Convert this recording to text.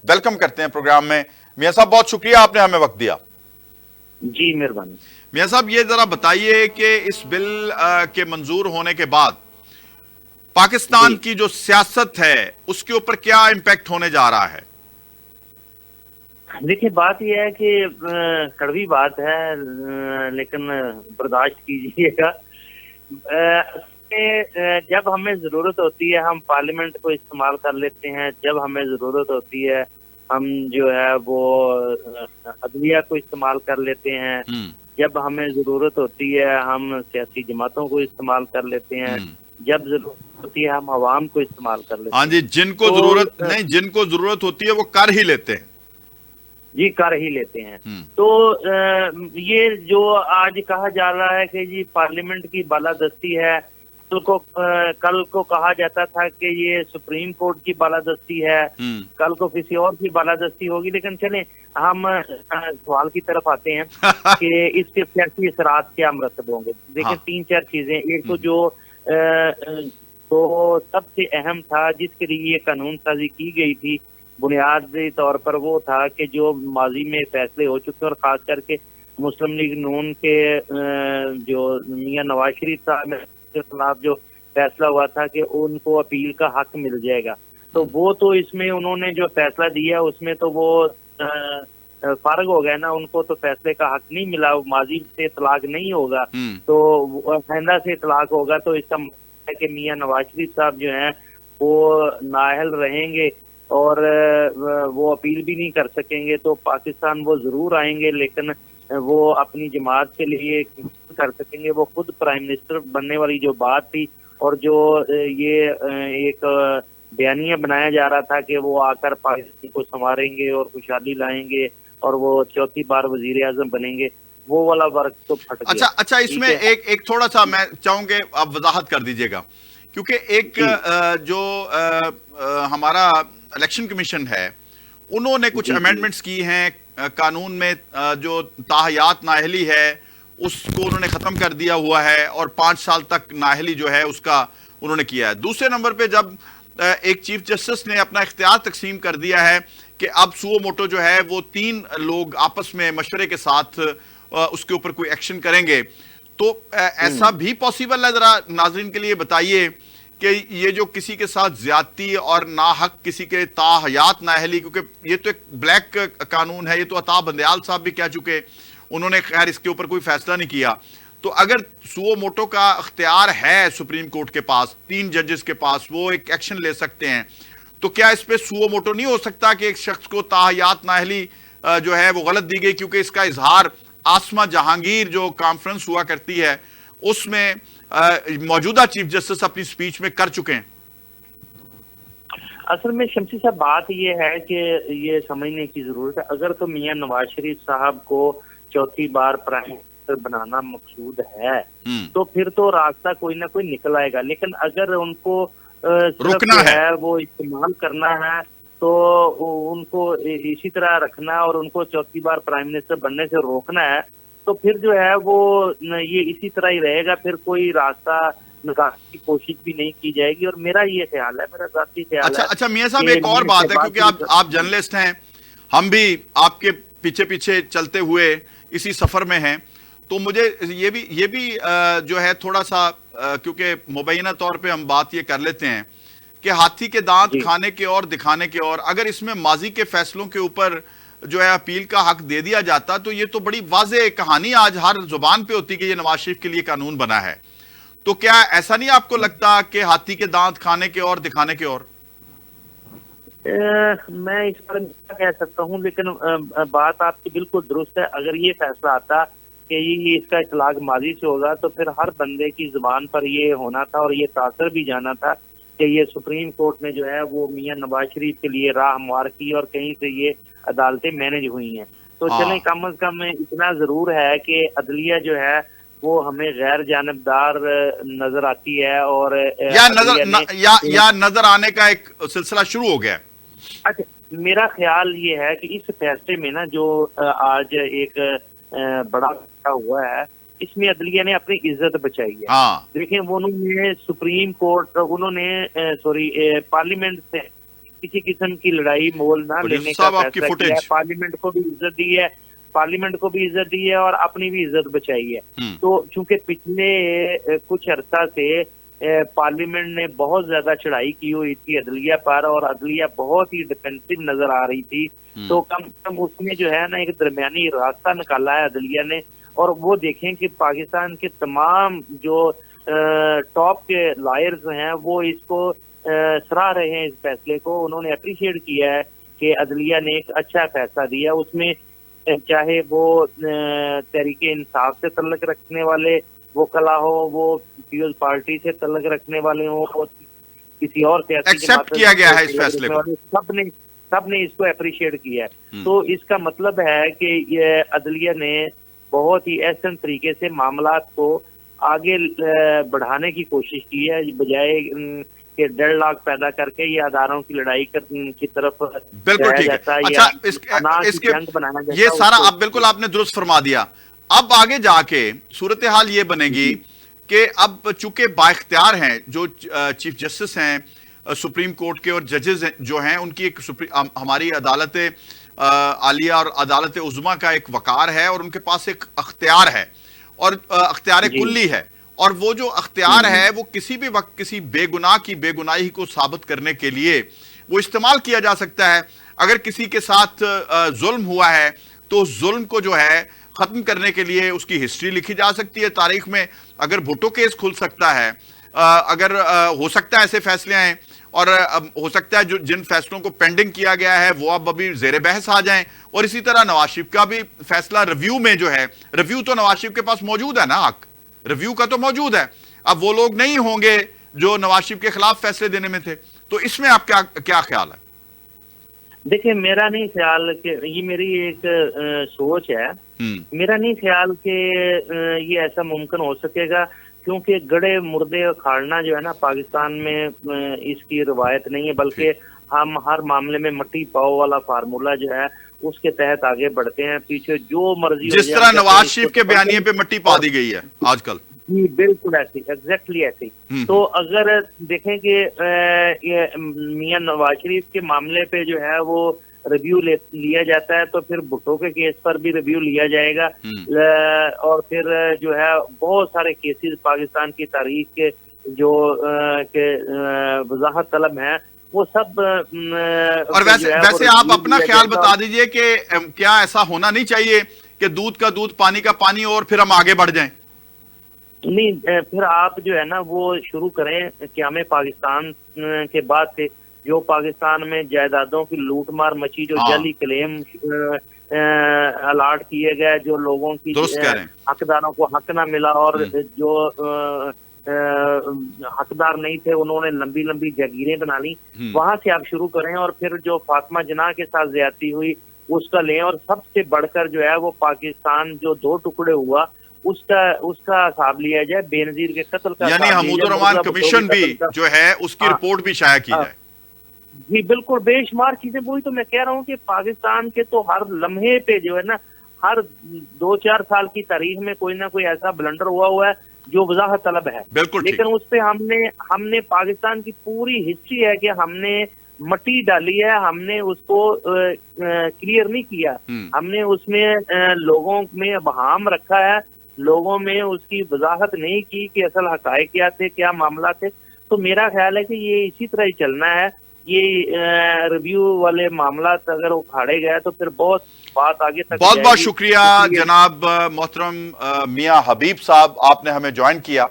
Welcome करते हैं programme में। मियां साहब, बहुत शुक्रिया, आपने हमें वक्त दिया। जी मेहरबानी। मियां साहब, ये जरा बताइए कि इस बिल के मंजूर होने के बाद पाकिस्तान जी की जो सियासत है उसके ऊपर क्या इम्पैक्ट होने जा रहा है? देखिए, बात यह है कि कड़वी बात है, लेकिन बर्दाश्त कीजिएगा। जब हमें जरूरत होती है हम पार्लियामेंट को इस्तेमाल कर लेते हैं, जब हमें जरूरत होती है हम जो है वो अदलिया को इस्तेमाल कर लेते हैं, जब हमें जरूरत होती है हम सियासी जमातों को इस्तेमाल कर लेते हैं, जब जरूरत होती है हम आवाम को इस्तेमाल कर हाँ लेते हैं। जी, जिनको तो जरूरत नहीं, जिनको जरूरत होती है वो कर ही लेते हैं। जी कर ही लेते हैं। तो ये जो आज कहा जा रहा है कि जी पार्लियामेंट की बालादस्ती है, कल को कहा जाता था कि ये सुप्रीम कोर्ट की बालादस्ती है, कल को किसी और की बालादस्ती होगी। लेकिन चलें, हम सवाल की तरफ आते हैं कि इसके सियासी असरात क्या मरतब होंगे। देखिए, हाँ। तीन चार चीजें। एक तो जो तो सबसे अहम था जिसके लिए ये कानून साजी की गई थी, बुनियादी तौर पर वो था कि जो माजी में फैसले हो चुके और खास करके मुस्लिम लीग नून के जो मियां नवाज शरीफ साहब के खिलाफ जो फैसला हुआ था कि उनको अपील का हक मिल जाएगा, तो वो तो इसमें उन्होंने जो फैसला दिया उसमें तो वो फारग हो गए ना, उनको तो फैसले का हक नहीं मिला। माजी से तलाक नहीं होगा तो आइंदा से तलाक होगा, तो इसका मतलब है कि मियां नवाज शरीफ साहब जो हैं वो नाअहल रहेंगे और वो अपील भी नहीं कर सकेंगे। तो पाकिस्तान वो जरूर आएंगे, लेकिन वो अपनी जमात के लिए कर सकेंगे। वो खुद प्राइम मिनिस्टर बनने वाली जो बात थी और जो ये एक बयानिया बनाया जा रहा था कि वो आकर पाकिस्तान को संवारेंगे और खुशहाली लाएंगे और वो चौथी बार वजीर आजम बनेंगे, वो वाला वर्क तो फट गया। अच्छा, इसमें एक थोड़ा सा मैं चाहूंगे आप वजाहत कर दीजिएगा, क्योंकि एक जो हमारा इलेक्शन कमीशन है उन्होंने कुछ अमेंडमेंट्स की हैं कानून में, जो ताहयात नाअहली है उसको उन्होंने खत्म कर दिया हुआ है और 5 साल तक नाअहली जो है उसका उन्होंने किया है। दूसरे नंबर पे जब एक चीफ जस्टिस ने अपना इख्तियार तकसीम कर दिया है कि अब सुओ मोटो जो है वो 3 लोग आपस में मशवरे के साथ उसके ऊपर कोई एक्शन करेंगे, तो ऐसा भी पॉसिबल है? जरा नाजरीन के लिए बताइए कि ये जो किसी के साथ ज्यादती और नाहक किसी के ताहयात नाअहली, क्योंकि ये तो एक ब्लैक कानून है, ये तो अता बंदयाल साहब भी कह चुके, उन्होंने खैर इसके ऊपर कोई फैसला नहीं किया। तो अगर सुओ मोटो का अख्तियार है सुप्रीम कोर्ट के पास, 3 जजेस के पास, वो एक एक्शन ले सकते हैं, तो क्या इस पे सुओ मोटो नहीं हो सकता कि एक शख्स को ताहयात नाअहली जो है वो गलत दी गई? क्योंकि इसका इजहार आसमा जहांगीर जो कॉन्फ्रेंस हुआ करती है उसमें मौजूदा चीफ जस्टिस अपनी स्पीच में कर चुके हैं। असल में शमसी साहब, बात ये है कि ये समझने की जरूरत है, अगर तो मियां नवाज शरीफ साहब को चौथी बार प्राइम मिनिस्टर बनाना मकसूद है तो फिर तो रास्ता कोई ना कोई निकल आएगा। लेकिन अगर उनको रुकना है वो इस्तेमाल करना है तो उनको इसी तरह रखना और उनको चौथी बार प्राइम मिनिस्टर बनने से रोकना है, तो फिर जो है वो ये इसी तरह ही रहेगा, फिर कोई रास्ता निकालने की कोशिश भी नहीं की जाएगी। और मेरा ये ख्याल है, मेरा जाती ख्याल है। अच्छा मियां साहब, एक और बात है, क्योंकि आप जर्नलिस्ट हैं, हम भी आपके पीछे पीछे चलते हुए इसी सफर में हैं, तो मुझे ये भी जो है थोड़ा सा, क्योंकि मुबैना तौर पे हम बात ये कर लेते हैं कि हाथी के दांत खाने के और दिखाने के और, अगर इसमें माजी के फैसलों के ऊपर जो है अपील का हक दे दिया जाता तो ये तो बड़ी वाज़ेह कहानी आज हर जुबान पे होती कि ये नवाज शरीफ के लिए कानून बना है। तो क्या ऐसा नहीं आपको लगता कि हाथी के दांत खाने के और दिखाने के और? मैं इस पर कह सकता हूं, लेकिन बात आपकी बिल्कुल दुरुस्त है। अगर ये फैसला आता कि ये इसका इतलाक माजी से होगा तो फिर हर बंदे की जुबान पर ये होना था और ये तासर भी जाना था कि ये सुप्रीम कोर्ट ने जो है वो मियां नवाज शरीफ के लिए राह हमवार की और कहीं से ये अदालतें मैनेज हुई हैं। तो चलें, कम अज कम इतना जरूर है कि अदलिया जो है वो हमें गैर जानबदार नजर आती है और या नजर आने का एक सिलसिला शुरू हो गया। अच्छा, मेरा ख्याल ये है कि इस फैसले में ना जो आज एक बड़ा हुआ है, इसमें अदलिया ने अपनी इज्जत बचाई है। देखिए, उन्होंने सुप्रीम कोर्ट, उन्होंने पार्लियामेंट से किसी किस्म की लड़ाई मोल ना वजीर लेने का साहब, आपकी फैसला किया है। फुटेज। पार्लियामेंट को भी इज्जत दी है, पार्लियामेंट को भी इज्जत दी है और अपनी भी इज्जत बचाई है। तो चूंकि पिछले कुछ अरसा से पार्लियामेंट ने बहुत ज्यादा चढ़ाई की हुई थी अदलिया पर, और अदलिया बहुत ही डिफेंसिव नजर आ रही थी, तो कम से कम उसमें जो है ना एक दरमियानी रास्ता निकाला है अदलिया ने। और वो देखें कि पाकिस्तान के तमाम जो टॉप के लॉयर्स हैं वो इसको सराह रहे हैं, इस फैसले को उन्होंने अप्रिशिएट किया है कि अदलिया ने एक अच्छा फैसला दिया। उसमें चाहे वो तहरीके इंसाफ से तल्लक रखने वाले वकला हो, वो पीपल्स पार्टी से तल्लक रखने वाले हो, वो किसी और सियासी एक्सेप्ट किया गया है इस फैसले को, सबने इसको अप्रिशिएट किया है। तो इसका मतलब है कि ये अदलिया ने बहुत ही एहसन तरीके से मामलात को आगे बढ़ाने की कोशिश की है, बजाय कि डेडलॉक पैदा करके ये अदारों की लड़ाई की तरफ बिल्कुल ठीक है। अच्छा, इसके ये सारा अब बिल्कुल आपने दुरुस्त फरमा दिया। अब आगे जाके सूरत हाल ये बनेगी कि अब चूंकि बाइख्तियार हैं जो चीफ जस्टिस हैं सुप्रीम कोर्ट के और जजेस जो हैं, उनकी एक हमारी अदालत आलिया और अदालत उज़्मा का एक वकार है और उनके पास एक अख्तियार है और अख्तियार कुल्ली है। और वो जो अख्तियार है वो किसी भी वक्त किसी बेगुनाह की बेगुनाही को साबित करने के लिए वो इस्तेमाल किया जा सकता है। अगर किसी के साथ जुल्म हुआ है तो जुल्म को जो है खत्म करने के लिए उसकी हिस्ट्री लिखी जा सकती है तारीख में। अगर भुट्टो केस खुल सकता है, अगर हो सकता है ऐसे फैसले आए, और हो सकता है जो जिन फैसलों को पेंडिंग किया गया है वो अब अभी जेर बहस आ जाएं। और इसी तरह नवाज शरीफ का भी फैसला रिव्यू में जो है, रिव्यू तो नवाज शरीफ के पास मौजूद है ना, हक रिव्यू का तो मौजूद है। अब वो लोग नहीं होंगे जो नवाज शरीफ के खिलाफ फैसले देने में थे, तो इसमें आप क्या ख्याल है? देखिए, मेरा नहीं ख्याल कि ये मेरी एक सोच है, मेरा नहीं ख्याल कि ये ऐसा मुमकिन हो सकेगा, क्योंकि गड़े मुर्दे उखाड़ना जो है ना पाकिस्तान में इसकी रवायत नहीं है, बल्कि हम हर मामले में मट्टी पाओ वाला फार्मूला जो है उसके तहत आगे बढ़ते हैं। पीछे जो मर्जी जिस तरह नवाज शरीफ के बयानिए पे मट्टी पा दी गई है आजकल, जी बिल्कुल ऐसी, एग्जैक्टली ऐसी। तो अगर देखें कि मियां नवाज शरीफ के मामले पे जो है वो रिव्यू लिया जाता है, तो फिर भुट्टो के केस पर भी रिव्यू लिया जाएगा। और फिर जो है बहुत सारे केसेस पाकिस्तान की तारीख के जो वजाहत तलब हैं वो सब और वैसे आप अपना ख्याल बता दीजिए कि क्या ऐसा होना नहीं चाहिए कि दूध का दूध पानी का पानी और फिर हम आगे बढ़ जाएं? नहीं, फिर आप जो है ना वो शुरू करें कि हमें पाकिस्तान के बाद से जो पाकिस्तान में जायदादों की लूट मार मची, जो जाली क्लेम अलाट किए गए, जो लोगों की हकदारों को हक ना मिला और जो हकदार नहीं थे उन्होंने लंबी लंबी जागीरें बना ली, वहां से आप शुरू करें। और फिर जो फातिमा जिन्ना के साथ ज्यादती हुई उसका लें, और सबसे बढ़कर जो है वो पाकिस्तान जो दो टुकड़े हुआ उसका हिसाब लिया जाए, बेनजीर के कत्ल का, यानी हमीदुर रहमान कमीशन भी जो है उसकी रिपोर्ट भी शाया की जाए। जी बिल्कुल, बेशुमार चीजें, वही तो मैं कह रहा हूँ कि पाकिस्तान के तो हर लम्हे पे जो है ना, हर 2-4 साल की तारीख में कोई ना कोई ऐसा ब्लंडर हुआ है जो वजाहत तलब है। लेकिन उस पे हमने पाकिस्तान की पूरी हिस्ट्री है कि हमने मट्टी डाली है, हमने उसको क्लियर नहीं किया, हमने उसमें लोगों में बहाम रखा है, लोगों में उसकी वजाहत नहीं की कि असल हकायक क्या थे, क्या मामला थे। तो मेरा ख्याल है कि ये इसी तरह ही चलना है। ये रिव्यू वाले मामला अगर उखाड़े गए तो फिर बहुत बात आगे तक। बहुत बहुत शुक्रिया जनाब मोहतरम मियां हबीब साहब, आपने हमें ज्वाइन किया।